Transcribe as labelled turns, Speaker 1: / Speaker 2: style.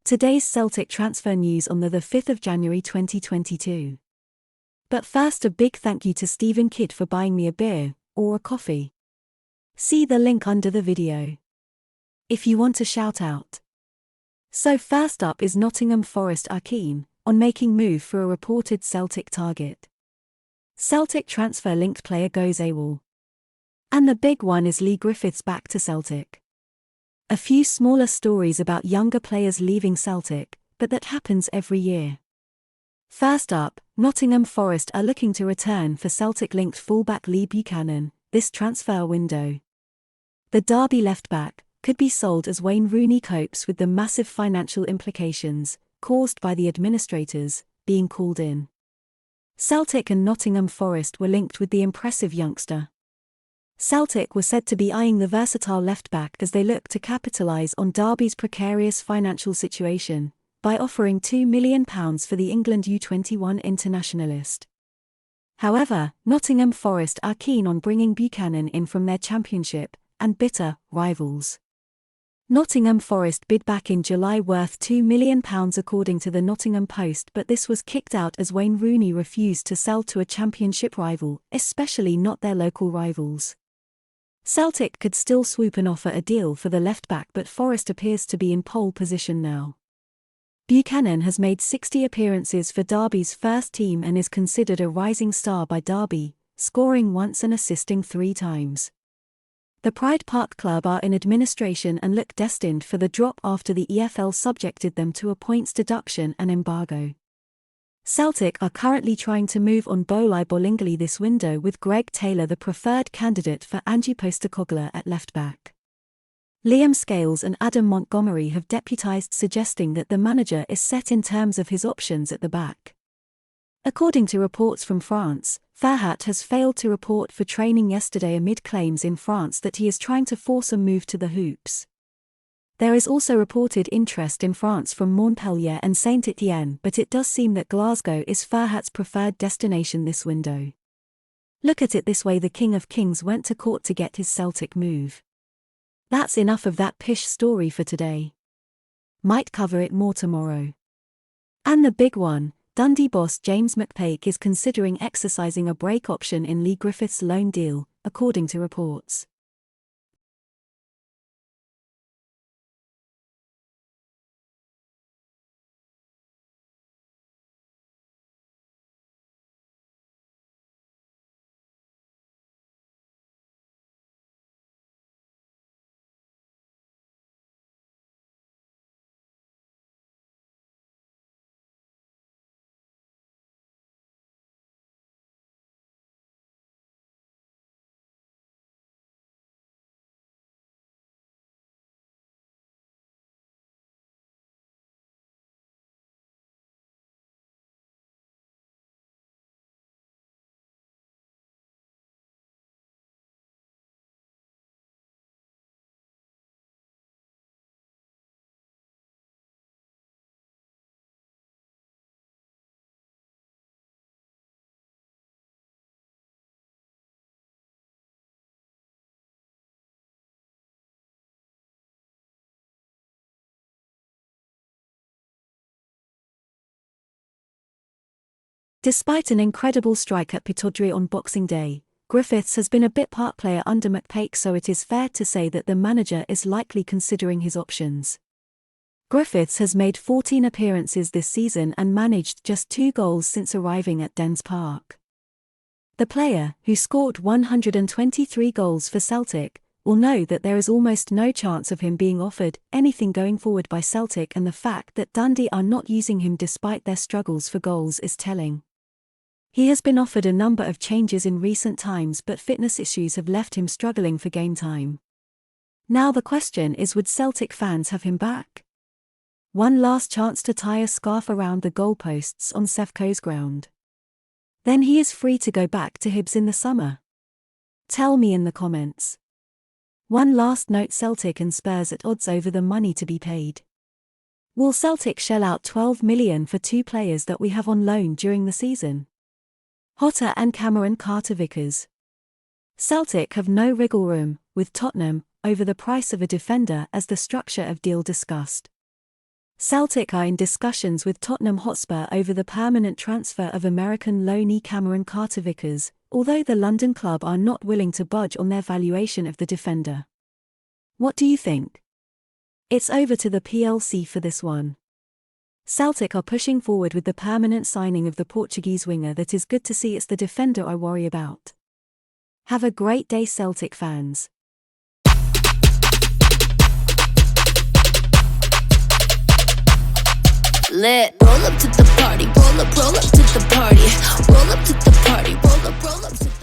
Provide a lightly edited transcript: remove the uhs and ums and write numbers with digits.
Speaker 1: Today's Celtic transfer news on the 5th of January 2022. But first, a big thank you to Stephen Kidd for buying me a beer, or a coffee. See the link under the video if you want to shout out. So first up is Nottingham Forest are keen on making move for a reported Celtic target. Celtic transfer linked player goes AWOL. And the big one is Leigh Griffiths back to Celtic. A few smaller stories about younger players leaving Celtic, but that happens every year. First up, Nottingham Forest are looking to return for Celtic-linked fullback Leigh Buchanan this transfer window. The Derby left-back could be sold as Wayne Rooney copes with the massive financial implications caused by the administrators being called in. Celtic and Nottingham Forest were linked with the impressive youngster. Celtic were said to be eyeing the versatile left-back as they look to capitalise on Derby's precarious financial situation by offering £2 million for the England U21 internationalist. However, Nottingham Forest are keen on bringing Buchanan in from their Championship and bitter rivals. Nottingham Forest bid back in July worth £2 million according to the Nottingham Post, but this was kicked out as Wayne Rooney refused to sell to a Championship rival, especially not their local rivals. Celtic could still swoop and offer a deal for the left-back, but Forest appears to be in pole position now. Buchanan has made 60 appearances for Derby's first team and is considered a rising star by Derby, scoring once and assisting 3 times. The Pride Park club are in administration and look destined for the drop after the EFL subjected them to a points deduction and embargo. Celtic are currently trying to move on Bolai Bolingoli this window, with Greg Taylor the preferred candidate for Ange Postecoglou at left-back. Liam Scales and Adam Montgomery have deputised, suggesting that the manager is set in terms of his options at the back. According to reports from France, Ferhat has failed to report for training yesterday amid claims in France that he is trying to force a move to the hoops. There is also reported interest in France from Montpellier and Saint-Étienne, but it does seem that Glasgow is Ferhat's preferred destination this window. Look at it this way: the King of Kings went to court to get his Celtic move. That's enough of that pish story for today. Might cover it more tomorrow. And the big one, Dundee boss James McPake is considering exercising a break option in Leigh Griffiths' loan deal, according to reports. Despite an incredible strike at Pittodrie on Boxing Day, Griffiths has been a bit part player under McPake, so it is fair to say that the manager is likely considering his options. Griffiths has made 14 appearances this season and managed just 2 goals since arriving at Dens Park. The player, who scored 123 goals for Celtic, will know that there is almost no chance of him being offered anything going forward by Celtic, and the fact that Dundee are not using him despite their struggles for goals is telling. He has been offered a number of changes in recent times, but fitness issues have left him struggling for game time. Now the question is, would Celtic fans have him back? One last chance to tie a scarf around the goalposts on Sevco's ground. Then he is free to go back to Hibs in the summer. Tell me in the comments. One last note: Celtic and Spurs at odds over the money to be paid. Will Celtic shell out £12 million for 2 players that we have on loan during the season? Hotter and Cameron Carter-Vickers. Celtic have no wriggle room with Tottenham over the price of a defender as the structure of deal discussed. Celtic are in discussions with Tottenham Hotspur over the permanent transfer of American loanee Cameron Carter-Vickers, although the London club are not willing to budge on their valuation of the defender. What do you think? It's over to the PLC for this one. Celtic are pushing forward with the permanent signing of the Portuguese winger. That is good to see. It's the defender I worry about. Have a great day, Celtic fans.
Speaker 2: Lit. Roll up to the party, roll up to the party, roll up to the party, roll up to